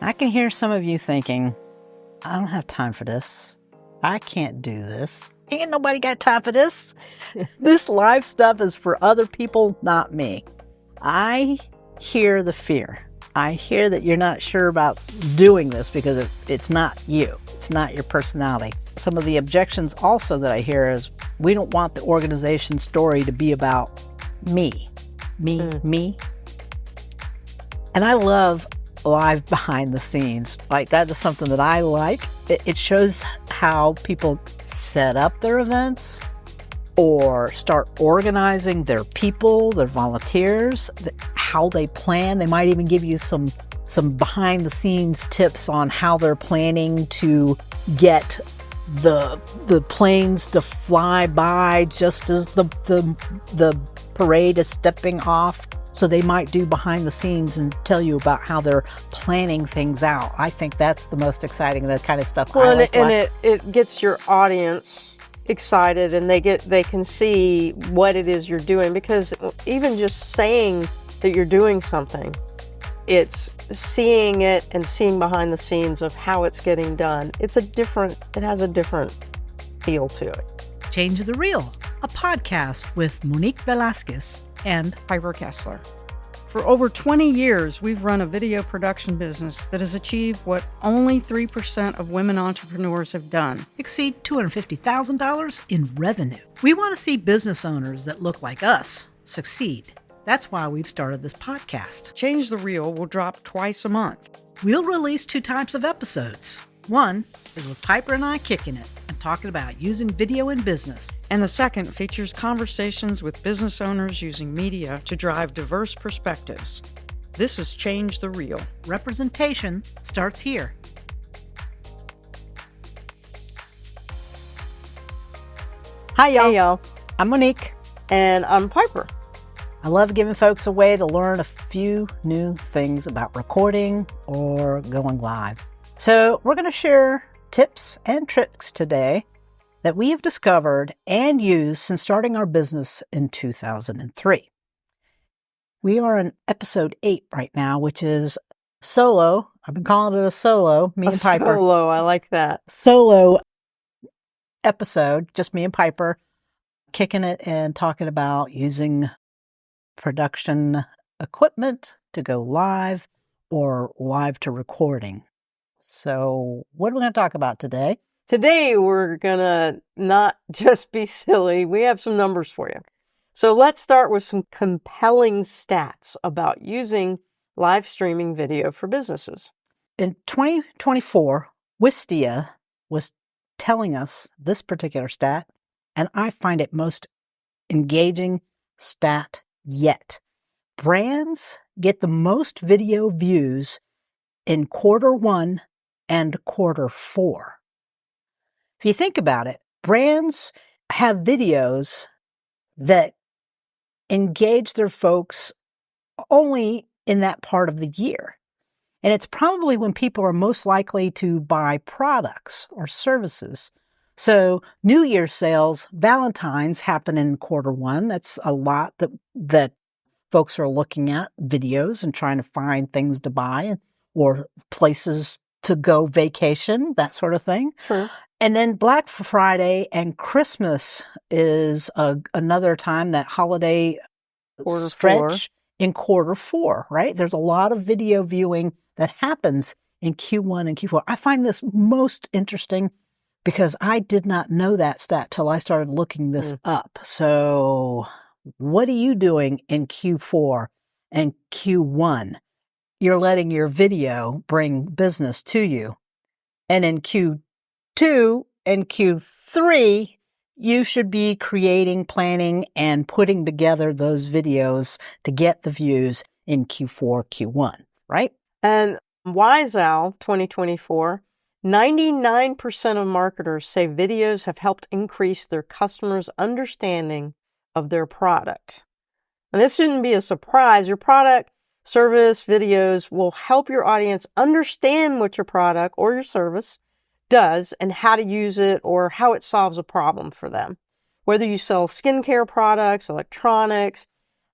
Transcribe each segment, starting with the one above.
I can hear some of you thinking, I don't have time for this. I can't do this. Ain't nobody got time for this. This live stuff is for other people, not me. I hear the fear. I hear that you're not sure about doing this because it's not you. It's not your personality. Some of the objections also that I hear is, we don't want the organization story to be about me. Me. And I love live behind the scenes. Like, that is something that I like. It shows how people set up their events or start organizing their people, their volunteers, how they plan. They might even give you some behind the scenes tips on how they're planning to get the planes to fly by just as the parade is stepping off. So they might do behind the scenes and tell you about how they're planning things out. I think that's the most exciting, that kind of stuff. Well, and it gets your audience excited, and they can see what it is you're doing, because even just saying that you're doing something, it's seeing it and seeing behind the scenes of how it's getting done. It has a different feel to it. Change the Reel, a podcast with Monique Velasquez and Piper Kessler. For over 20 years, we've run a video production business that has achieved what only 3% of women entrepreneurs have done. Exceed $250,000 in revenue. We want to see business owners that look like us succeed. That's why we've started this podcast. Change the Reel will drop twice a month. We'll release 2 types of episodes. One is with Piper and I kicking it and talking about using video in business. And the second features conversations with business owners using media to drive diverse perspectives. This is Change the Reel. Representation starts here. Hi, y'all. Hey, y'all. I'm Monique. And I'm Piper. I love giving folks a way to learn a few new things about recording or going live. So we're going to share tips and tricks today that we have discovered and used since starting our business in 2003. We are in episode 8 right now, which is solo. I've been calling it a solo, me and Piper. Solo, I like that. Solo episode, just me and Piper, kicking it and talking about using production equipment to go live or live to recording. So what are we going to talk about today? Today, we're going to not just be silly. We have some numbers for you. So let's start with some compelling stats about using live streaming video for businesses. In 2024, Wistia was telling us this particular stat, and I find it most engaging stat yet. Brands get the most video views in Q1 and Q4. If you think about it, brands have videos that engage their folks only in that part of the year. And it's probably when people are most likely to buy products or services. So New Year's sales, Valentine's happen in Q1. That's a lot that folks are looking at videos and trying to find things to buy or places to go vacation, that sort of thing. Sure. And then Black Friday and Christmas is another time, that holiday stretch in Q4, right? There's a lot of video viewing that happens in Q1 and Q4. I find this most interesting because I did not know that stat till I started looking this up. So what are you doing in Q4 and Q1? You're letting your video bring business to you. And in Q2 and Q3, you should be creating, planning, and putting together those videos to get the views in Q4, Q1, right? And WiseOwl 2024, 99% of marketers say videos have helped increase their customers' understanding of their product. And this shouldn't be a surprise. Your product, service, videos will help your audience understand what your product or your service does and how to use it or how it solves a problem for them. Whether you sell skincare products, electronics,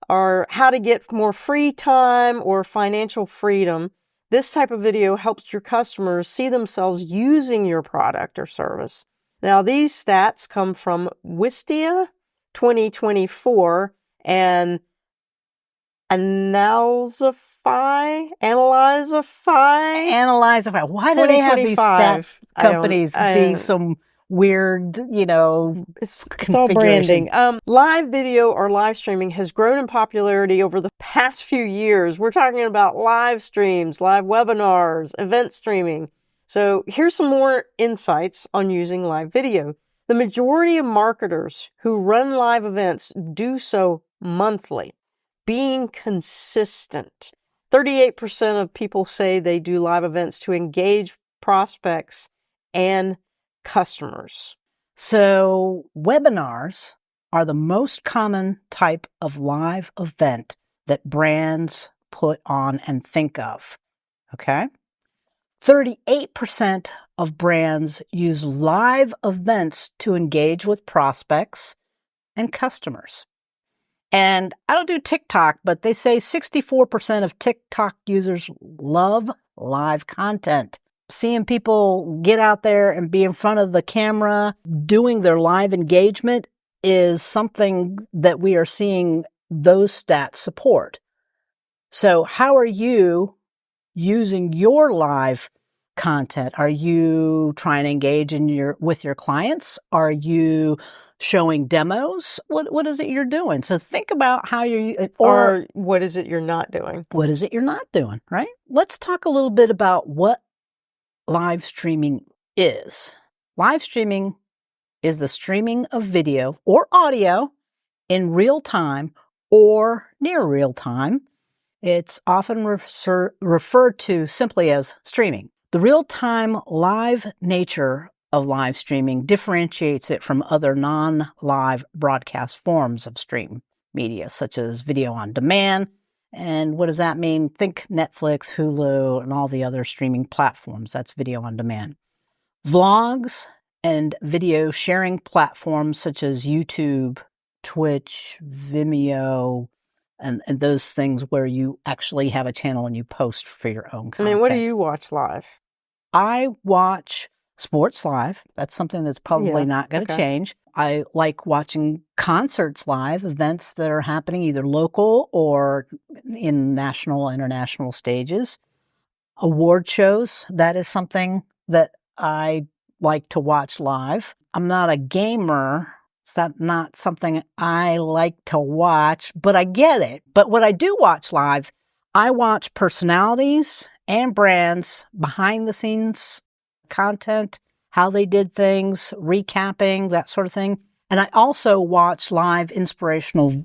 or how to get more free time or financial freedom, This type of video helps your customers see themselves using your product or service. Now, these stats come from Wistia 2024 and Analyzify. Why do they have these stat 2025. companies be some weird, It's all configuration? branding. Live video or live streaming has grown in popularity over the past few years. We're talking about live streams, live webinars, event streaming. So here's some more insights on using live video. The majority of marketers who run live events do so monthly, being consistent. 38% of people say they do live events to engage prospects and customers. So webinars are the most common type of live event that brands put on and think of. Okay? 38% of brands use live events to engage with prospects and customers. And I don't do TikTok, but they say 64% of TikTok users love live content. Seeing people get out there and be in front of the camera, doing their live engagement is something that we are seeing those stats support. So how are you using your live content? Are you trying to engage with your clients? Are you showing demos? What is it you're doing? So think about how or what is it you're not doing? What is it you're not doing, right? Let's talk a little bit about what live streaming is. Live streaming is the streaming of video or audio in real time or near real time. It's often referred to simply as streaming. The real-time live nature of live streaming differentiates it from other non-live broadcast forms of stream media, such as video on demand. And what does that mean? Think Netflix, Hulu, and all the other streaming platforms. That's video on demand. Vlogs and video sharing platforms such as YouTube, Twitch, Vimeo, and those things where you actually have a channel and you post for your own content. I mean, what do you watch live? I watch sports live. That's something that's probably not going to change. I like watching concerts live, events that are happening either local or in national, international stages. Award shows, that is something that I like to watch live. I'm not a gamer. It's not something I like to watch, but I get it. But what I do watch live, I watch personalities and brands behind the scenes content, how they did things, recapping, that sort of thing. And I also watch live inspirational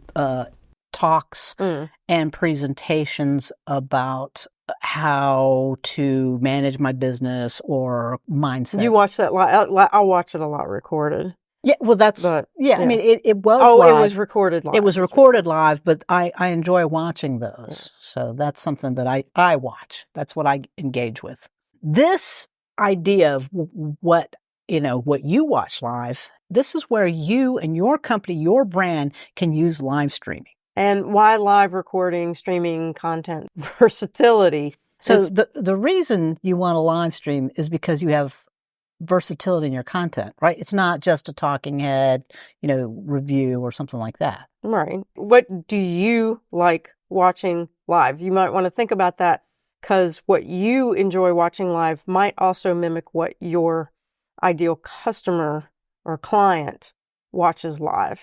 talks and presentations about how to manage my business or mindset. You watch that live? I'll watch it a lot recorded. Yeah, well, I mean, it was live. It was recorded live. It was recorded live, but I enjoy watching those. Yeah. So that's something that I watch. That's what I engage with. This idea of what you watch live, this is where you and your company, your brand can use live streaming. And why live recording, streaming content, versatility? So the reason you want to live stream is because you have versatility in your content, right? It's not just a talking head, review or something like that. Right. What do you like watching live? You might want to think about that, because what you enjoy watching live might also mimic what your ideal customer or client watches live.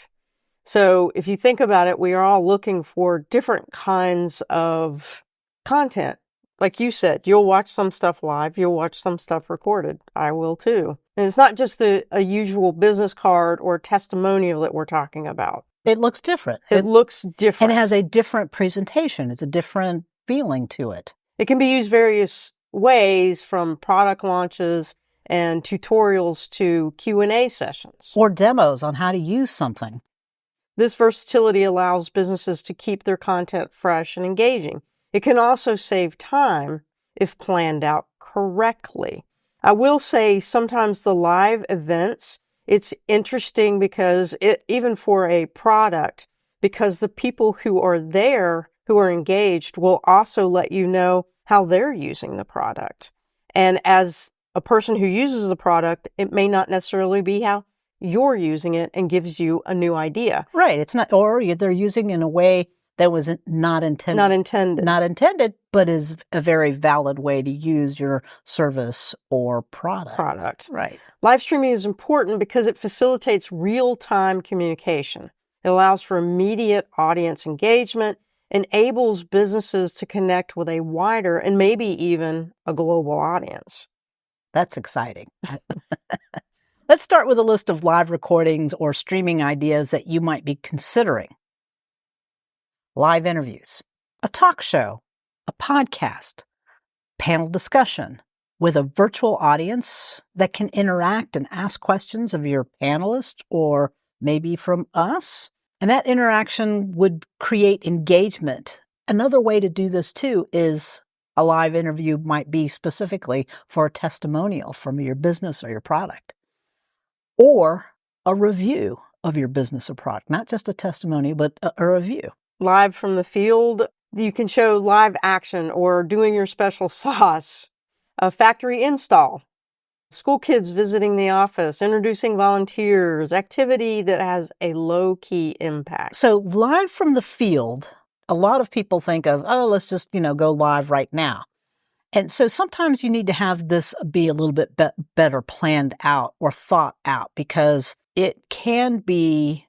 So if you think about it, we are all looking for different kinds of content. Like you said, you'll watch some stuff live, you'll watch some stuff recorded. I will too. And it's not just a usual business card or testimonial that we're talking about. It looks different. It looks different. And it has a different presentation. It's a different feeling to it. It can be used various ways, from product launches and tutorials to Q&A sessions. Or demos on how to use something. This versatility allows businesses to keep their content fresh and engaging. It can also save time if planned out correctly. I will say sometimes the live events, it's interesting because even for a product, because the people who are there, who are engaged, will also let you know how they're using the product. And as a person who uses the product, it may not necessarily be how you're using it, and gives you a new idea. Right. It's not, or they're using in a way that was not intended. Not intended, but is a very valid way to use your service or product. Right. Live streaming is important because it facilitates real-time communication. It allows for immediate audience engagement, enables businesses to connect with a wider and maybe even a global audience. That's exciting. Let's start with a list of live recordings or streaming ideas that you might be considering. Live interviews, a talk show, a podcast, panel discussion with a virtual audience that can interact and ask questions of your panelists or maybe from us. And that interaction would create engagement. Another way to do this too is a live interview might be specifically for a testimonial from your business or your product, or a review of your business or product, not just a testimony, but a review. Live from the field, you can show live action or doing your special sauce, a factory install, school kids visiting the office, introducing volunteers, activity that has a low-key impact. So live from the field, a lot of people think of, oh, let's just, go live right now. And so sometimes you need to have this be a little bit better planned out or thought out, because it can be,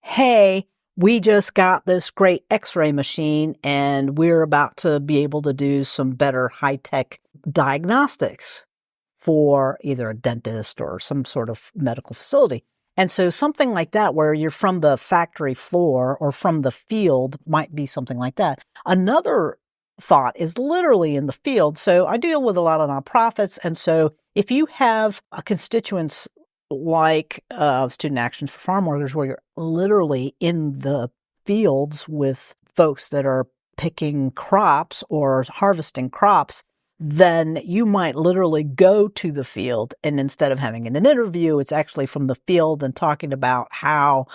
hey, we just got this great X-ray machine and we're about to be able to do some better high-tech diagnostics for either a dentist or some sort of medical facility. And so something like that, where you're from the factory floor or from the field, might be something like that. Another thought is literally in the field. So I deal with a lot of nonprofits. And so if you have a constituents like Student Actions for Farm Workers, where you're literally in the fields with folks that are picking crops or harvesting crops, then you might literally go to the field, and instead of having an interview, it's actually from the field and talking about how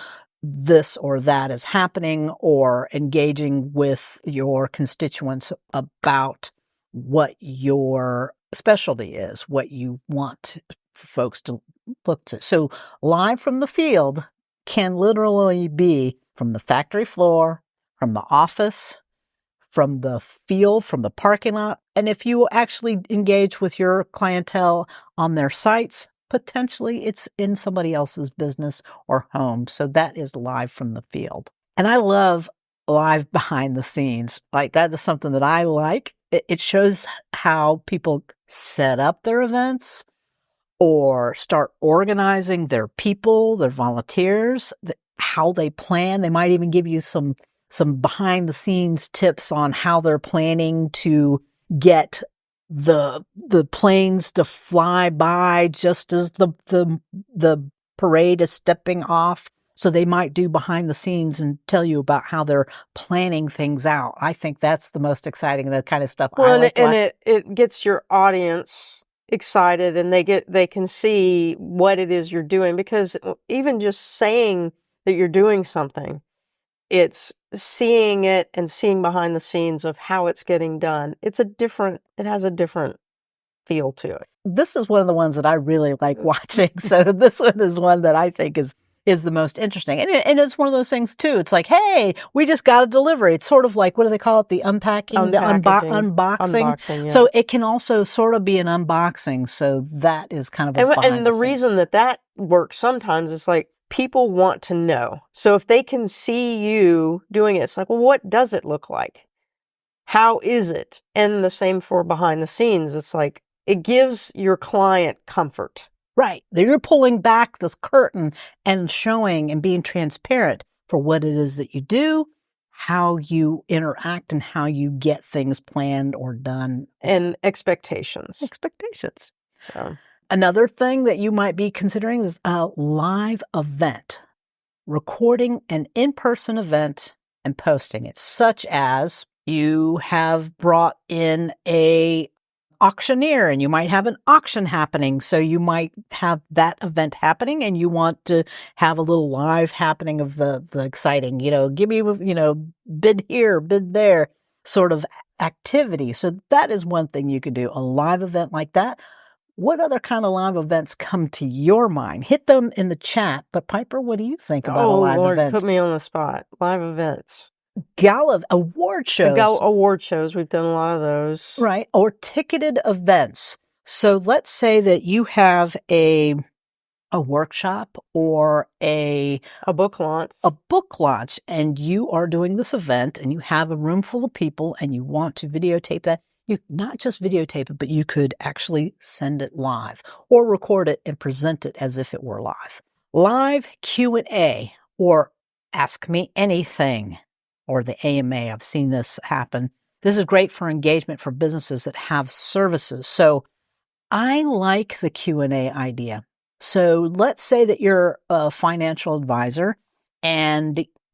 this or that is happening, or engaging with your constituents about what your specialty is, what you want for folks to look to. So live from the field can literally be from the factory floor, from the office, from the field, from the parking lot. And if you actually engage with your clientele on their sites, potentially it's in somebody else's business or home. So that is live from the field. And I love live behind the scenes. Like, that is something that I like. It shows how people set up their events or start organizing their people, their volunteers, how they plan. They might even give you some behind the scenes tips on how they're planning to get the planes to fly by just as the parade is stepping off. So they might do behind the scenes and tell you about how they're planning things out. I think that's the most exciting, the kind of stuff I like. And it gets your audience excited, and they can see what it is you're doing, because even just saying that you're doing something, it's seeing it and seeing behind the scenes of how it's getting done. It has a different feel to it. This is one of the ones that I really like watching. So this one is one that I think is the most interesting. And it's one of those things too. It's like, hey, we just got a delivery. It's sort of like, what do they call it? The unpacking, the unboxing. Yeah. So it can also sort of be an unboxing. So that is kind of and the reason that works sometimes is like, people want to know. So if they can see you doing it, it's like, well, what does it look like? How is it? And the same for behind the scenes. It's like, it gives your client comfort. Right. You're pulling back this curtain and showing and being transparent for what it is that you do, how you interact, and how you get things planned or done. And expectations. So. Another thing that you might be considering is a live event, recording an in-person event and posting it, such as you have brought in a auctioneer and you might have an auction happening. So you might have that event happening and you want to have a little live happening of the exciting, give me, bid here, bid there sort of activity. So that is one thing you could do, a live event like that. What other kind of live events come to your mind? Hit them in the chat. But Piper, what do you think about a Oh, live Lord, event? put me on the spot. Live events. Gala award shows. Award shows. We've done a lot of those. Right. Or ticketed events. So let's say that you have a workshop or a book launch. A book launch, and you are doing this event and you have a room full of people and you want to videotape that. You not just videotape it, but you could actually send it live or record it and present it as if it were live. Live Q&A or Ask Me Anything or the AMA. I've seen this happen. This is great for engagement for businesses that have services. So I like the Q&A idea. So let's say that you're a financial advisor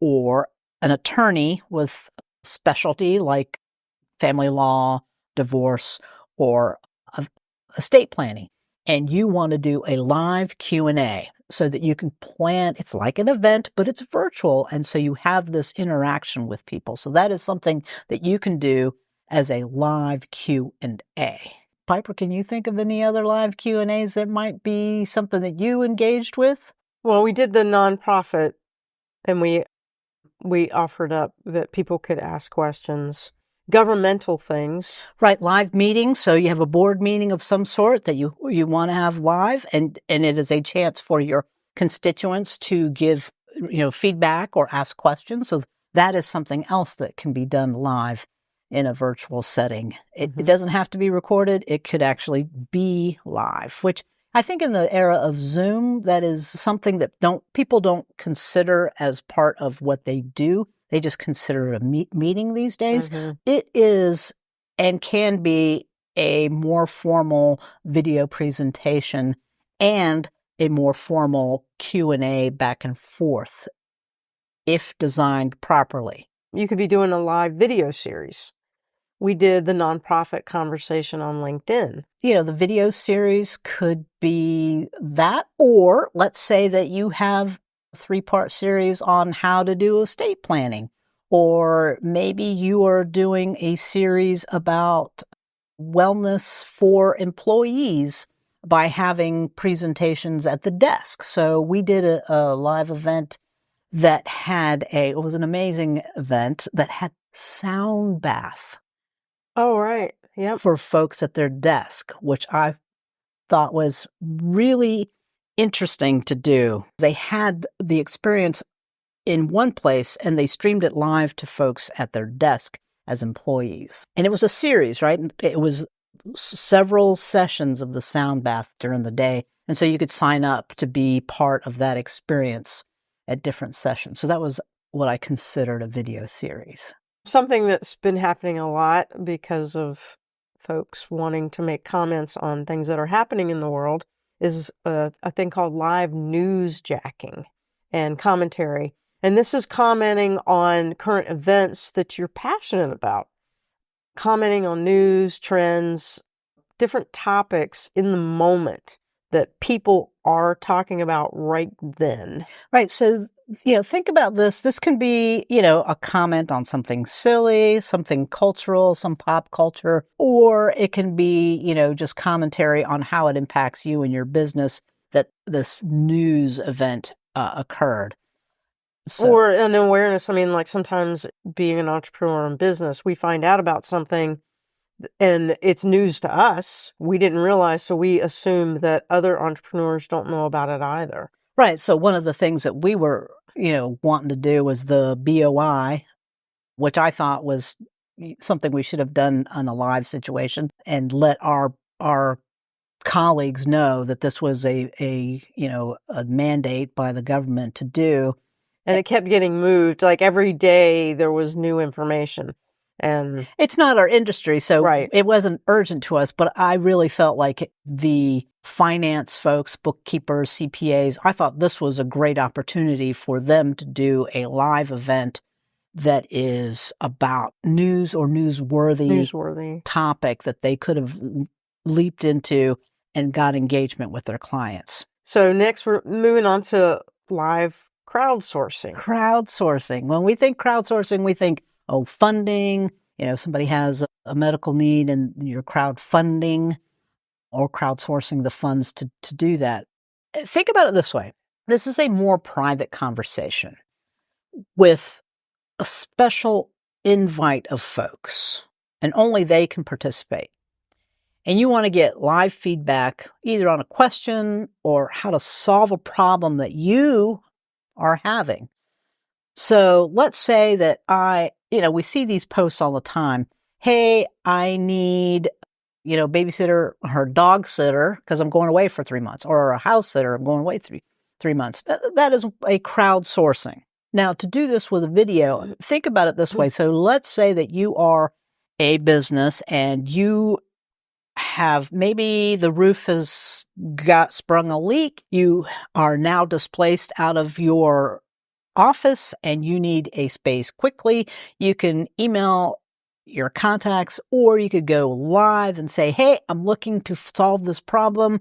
or an attorney with specialty like family law, divorce, or estate planning, and you want to do a live Q&A so that you can plan. It's like an event, but it's virtual, and so you have this interaction with people. So that is something that you can do as a live Q&A. Piper, can you think of any other live Q&As that might be something that you engaged with? Well, we did the nonprofit, and we offered up that people could ask questions. Governmental things. Right, live meetings. So you have a board meeting of some sort that you want to have live, and it is a chance for your constituents to give feedback or ask questions. So that is something else that can be done live in a virtual setting. It doesn't have to be recorded. It could actually be live, which I think in the era of Zoom, that is something that people don't consider as part of what they do. They just consider it a meeting these days. It is and can be a more formal video presentation and a more formal Q&A back and forth if designed properly. You could be doing a live video series. We did the nonprofit conversation on LinkedIn. The video series could be that, or let's say that you have a 3-part series on how to do estate planning, or maybe you are doing a series about wellness for employees by having presentations at the desk. So we did a live event that it was an amazing event that had sound bath. Oh, right. Yep. For folks at their desk, which I thought was really interesting to do. They had the experience in one place and they streamed it live to folks at their desk as employees. And it was a series, right? It was several sessions of the sound bath during the day. And so you could sign up to be part of that experience at different sessions. So that was what I considered a video series. Something that's been happening a lot because of folks wanting to make comments on things that are happening in the world is a thing called live newsjacking and commentary. And this is commenting on current events that you're passionate about, commenting on news, trends, different topics in the moment that people are talking about right then. Right. So, think about this. This can be, a comment on something silly, something cultural, some pop culture, or it can be, just commentary on how it impacts you and your business that this news event occurred. Or an awareness. I mean, like sometimes being an entrepreneur in business, we find out about something and it's news to us. We didn't realize, so we assume that other entrepreneurs don't know about it either. Right. So one of the things that we were, wanting to do was the BOI, which I thought was something we should have done on a live situation and let our colleagues know that this was a mandate by the government to do. And it kept getting moved. Like every day there was new information. And it's not our industry, so right. It wasn't urgent to us, but I really felt like the finance folks, bookkeepers, CPAs, I thought this was a great opportunity for them to do a live event that is about news or newsworthy topic that they could have leaped into and got engagement with their clients. So next we're moving on to live crowdsourcing. Crowdsourcing. When we think crowdsourcing, we think funding, Somebody has a medical need and you're crowdfunding or crowdsourcing the funds to do that. Think about it this way. This is a more private conversation with a special invite of folks, and only they can participate. And you want to get live feedback either on a question or how to solve a problem that you are having. So let's say that we see these posts all the time. Hey, I need, babysitter or dog sitter because I'm going away for 3 months, or a house sitter, I'm going away three months. That is a crowdsourcing. Now, to do this with a video, think about it this way. So let's say that you are a business and you have, maybe the roof has sprung a leak. You are now displaced out of your office and you need a space quickly. You can email your contacts, or you could go live and say, hey, I'm looking to solve this problem.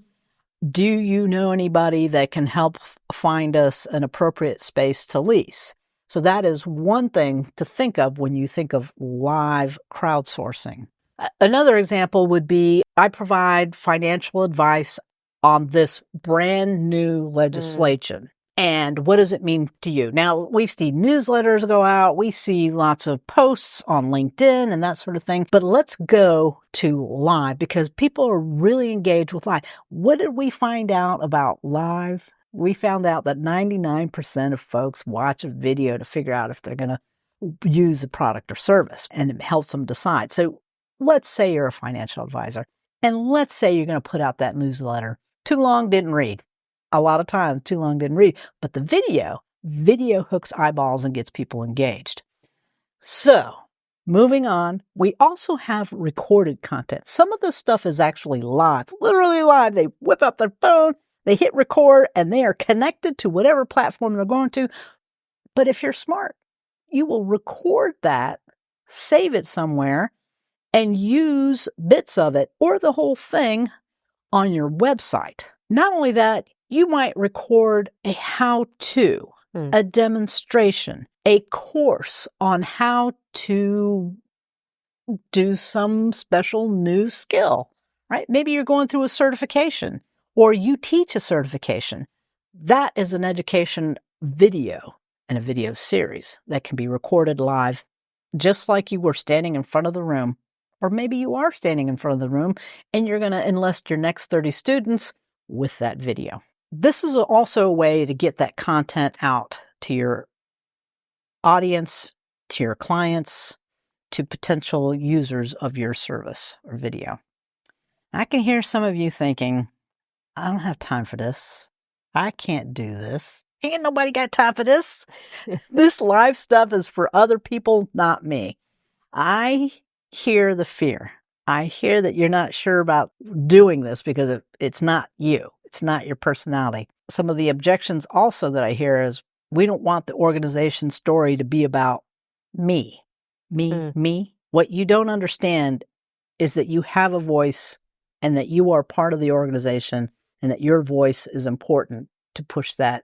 Do you know anybody that can help find us an appropriate space to lease? So that is one thing to think of when you think of live crowdsourcing. Another example would be, I provide financial advice on this brand new legislation. And what does it mean to you? Now, we see newsletters go out. We see lots of posts on LinkedIn and that sort of thing. But let's go to live, because people are really engaged with live. What did we find out about live? We found out that 99% of folks watch a video to figure out if they're going to use a product or service, and it helps them decide. So let's say you're a financial advisor, and let's say you're going to put out that newsletter. Too long, didn't read. A lot of times, too long, didn't read. But the video hooks eyeballs and gets people engaged. So, moving on, we also have recorded content. Some of this stuff is actually live, literally live. They whip up their phone, they hit record, and they are connected to whatever platform they're going to. But if you're smart, you will record that, save it somewhere, and use bits of it or the whole thing on your website. Not only that, you might record a how-to, a demonstration, a course on how to do some special new skill, right? Maybe you're going through a certification, or you teach a certification. That is an education video and a video series that can be recorded live, just like you were standing in front of the room. Or maybe you are standing in front of the room and you're going to enlist your next 30 students with that video. This is also a way to get that content out to your audience, to your clients, to potential users of your service or video. I can hear some of you thinking, I don't have time for this. I can't do this. Ain't nobody got time for this. This live stuff is for other people, not me. I hear the fear. I hear that you're not sure about doing this because it's not you. It's not your personality. Some of the objections also that I hear is, we don't want the organization story to be about me. Me. What you don't understand is that you have a voice and that you are part of the organization and that your voice is important to push that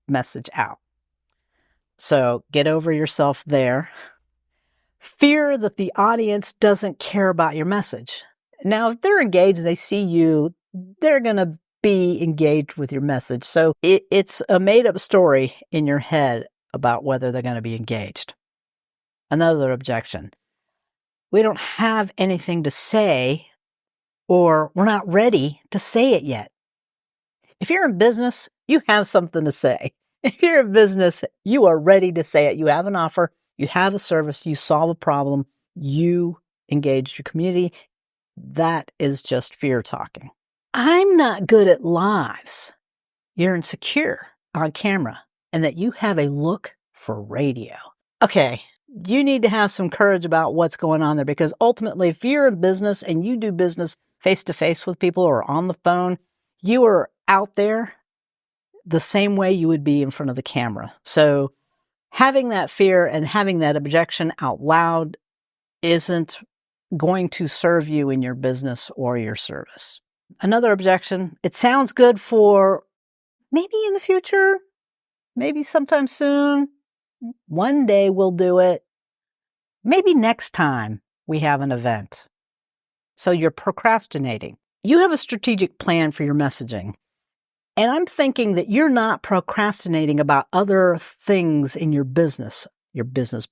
message out. So get over yourself there. Fear that the audience doesn't care about your message. Now, if they're engaged, they see you, they're going to be engaged with your message. So it's a made-up story in your head about whether they're going to be engaged. Another objection. We don't have anything to say, or we're not ready to say it yet. If you're in business, you have something to say. If you're in business, you are ready to say it. You have an offer, you have a service, you solve a problem, you engage your community. That is just fear talking. I'm not good at lives. You're insecure on camera, and that you have a look for radio. Okay, you need to have some courage about what's going on there, because ultimately, if you're in business and you do business face-to-face with people or on the phone, you are out there the same way you would be in front of the camera. So having that fear and having that objection out loud isn't going to serve you in your business or your service. Another objection, it sounds good for maybe in the future, maybe sometime soon, one day we'll do it, maybe next time. we have an event. So you're procrastinating. You have a strategic plan for your messaging. And I'm thinking that you're not procrastinating about other things in your business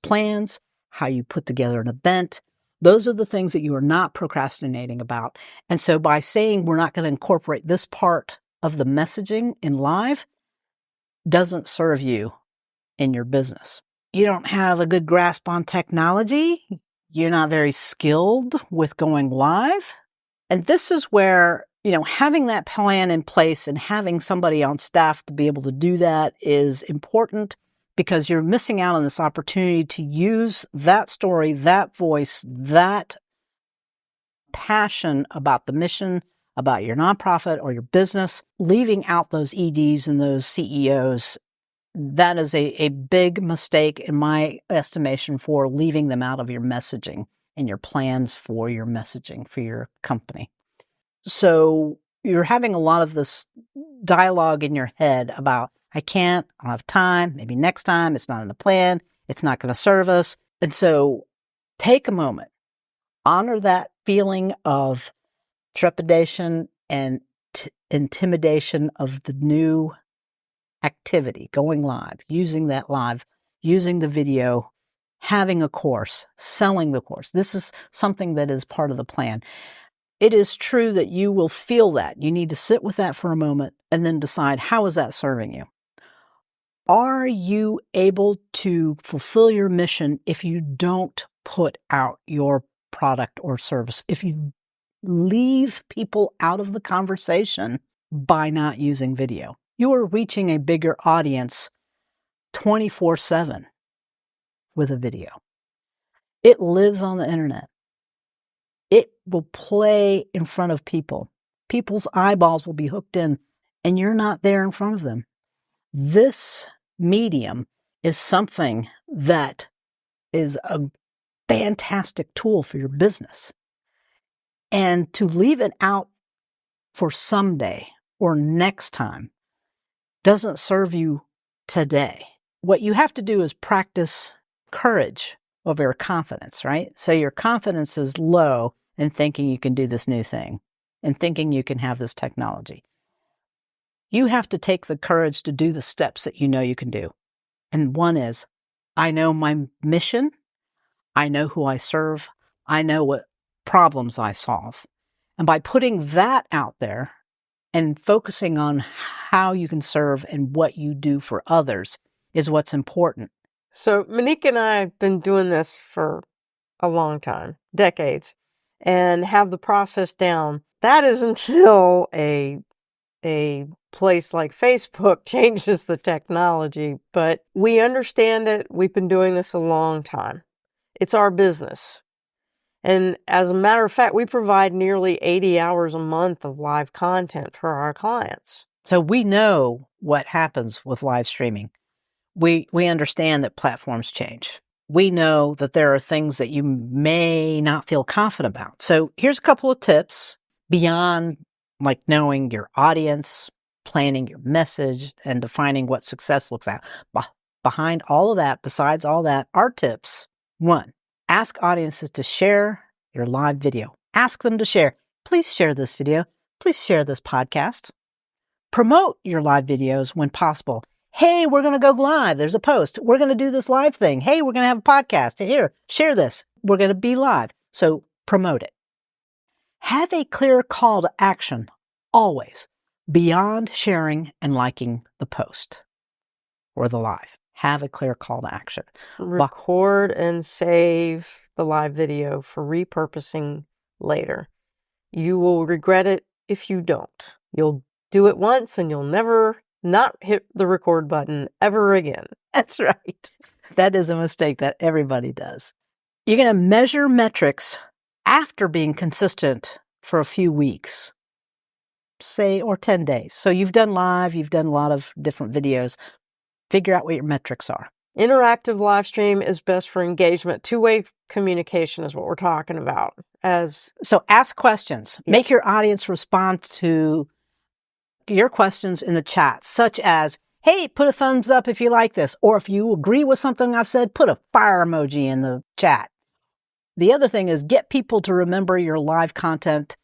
plans, how you put together an event. Those are the things that you are not procrastinating about. And so by saying we're not going to incorporate this part of the messaging in live doesn't serve you in your business. You don't have a good grasp on technology. You're not very skilled with going live. And this is where, having that plan in place and having somebody on staff to be able to do that is important, because you're missing out on this opportunity to use that story, that voice, that passion about the mission, about your nonprofit or your business, leaving out those EDs and those CEOs. That is a big mistake in my estimation for leaving them out of your messaging and your plans for your messaging for your company. So you're having a lot of this dialogue in your head about, I don't have time, maybe next time, it's not in the plan, it's not going to serve us. And so take a moment, honor that feeling of trepidation and intimidation of the new activity, going live, using that live, using the video, having a course, selling the course. This is something that is part of the plan. It is true that you will feel that. You need to sit with that for a moment and then decide, how is that serving you? Are you able to fulfill your mission if you don't put out your product or service? If you leave people out of the conversation by not using video? You are reaching a bigger audience 24/7 with a video. It lives on the internet. It will play in front of people. People's eyeballs will be hooked in, and you're not there in front of them. This medium is something that is a fantastic tool for your business. And to leave it out for someday or next time doesn't serve you today. What you have to do is practice courage over confidence, right? So your confidence is low in thinking you can do this new thing and thinking you can have this technology. You have to take the courage to do the steps that you know you can do. And one is, I know my mission. I know who I serve. I know what problems I solve. And by putting that out there and focusing on how you can serve and what you do for others is what's important. So Monique and I have been doing this for a long time, decades, and have the process down. That is until a place like Facebook changes the technology, but we understand it. We've been doing this a long time. It's our business. And as a matter of fact, we provide nearly 80 hours a month of live content for our clients. So we know what happens with live streaming. We understand that platforms change. We know that there are things that you may not feel confident about. So here's a couple of tips beyond like knowing your audience, planning your message, and defining what success looks like. Behind all of that, besides all that, are tips. 1, ask audiences to share your live video. Ask them to share. Please share this video. Please share this podcast. Promote your live videos when possible. Hey, we're going to go live. There's a post. We're going to do this live thing. Hey, we're going to have a podcast. Here, share this. We're going to be live. So promote it. Have a clear call to action, always, beyond sharing and liking the post or the live. Have a clear call to action. Record and save the live video for repurposing later. You will regret it if you don't. You'll do it once and you'll never not hit the record button ever again. That's right. That is a mistake that everybody does. You're going to measure metrics after being consistent for a few weeks, say, or 10 days. So you've done live, you've done a lot of different videos. Figure out what your metrics are. Interactive live stream is best for engagement. Two-way communication is what we're talking about. So ask questions. Yeah. Make your audience respond to your questions in the chat, such as, hey, put a thumbs up if you like this. Or if you agree with something I've said, put a fire emoji in the chat. The other thing is get people to remember your live content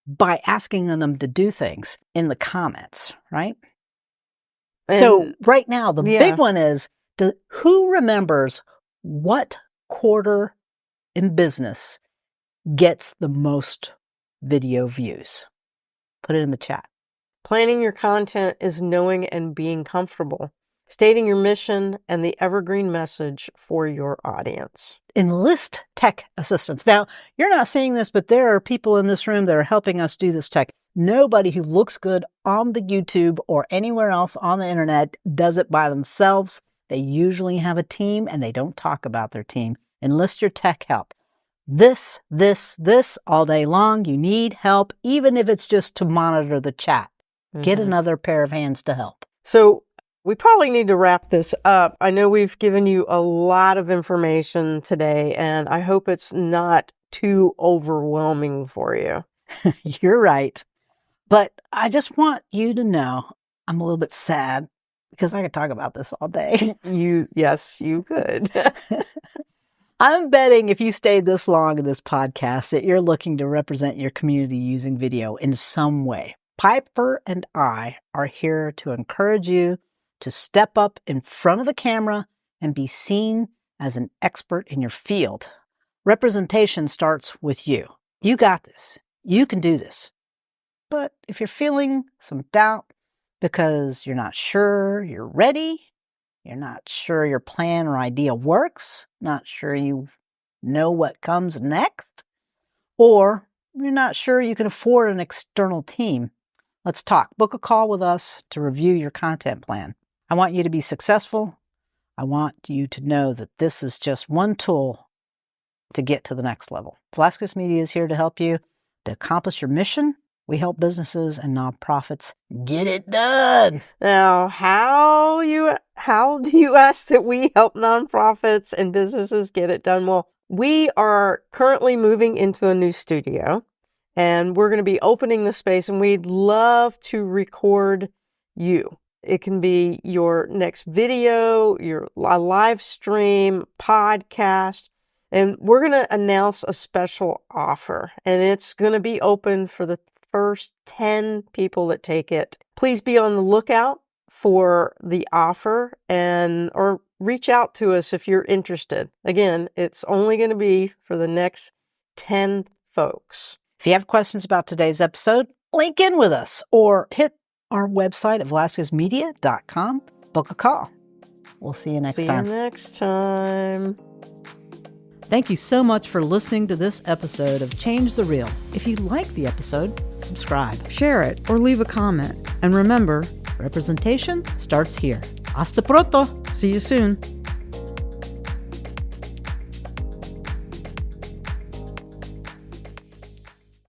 by asking them to do things in the comments, right? So right now, the big one is, who remembers what quarter in business gets the most video views? Put it in the chat. Planning your content is knowing and being comfortable, stating your mission and the evergreen message for your audience. Enlist tech assistants. Now, you're not seeing this, but there are people in this room that are helping us do this tech. Nobody who looks good on the YouTube or anywhere else on the internet does it by themselves. They usually have a team and they don't talk about their team. Enlist your tech help. This all day long. You need help, even if it's just to monitor the chat. Get another pair of hands to help. So we probably need to wrap this up. I know we've given you a lot of information today, and I hope it's not too overwhelming for you. You're right. But I just want you to know I'm a little bit sad because I could talk about this all day. Yes, you could. I'm betting if you stayed this long in this podcast that you're looking to represent your community using video in some way. Piper and I are here to encourage you to step up in front of the camera and be seen as an expert in your field. Representation starts with you. You got this. You can do this. But if you're feeling some doubt because you're not sure you're ready, you're not sure your plan or idea works, not sure you know what comes next, or you're not sure you can afford an external team, let's talk. Book a call with us to review your content plan. I want you to be successful. I want you to know that this is just one tool to get to the next level. Velasquez Media is here to help you to accomplish your mission. We help businesses and nonprofits get it done. Now, how do you ask that we help nonprofits and businesses get it done? Well, we are currently moving into a new studio, and we're going to be opening the space, and we'd love to record you. It can be your next video, a live stream, podcast, and we're going to announce a special offer, and it's going to be open for the first 10 people that take it. Please be on the lookout for the offer or reach out to us if you're interested. Again, it's only going to be for the next 10 folks. If you have questions about today's episode, link in with us or hit our website at velasquezmedia.com. Book a call. We'll see you next time. See you next time. Thank you so much for listening to this episode of Change the Reel. If you like the episode, subscribe. Share it or leave a comment. And remember, Representation starts here. Hasta pronto. see you soon.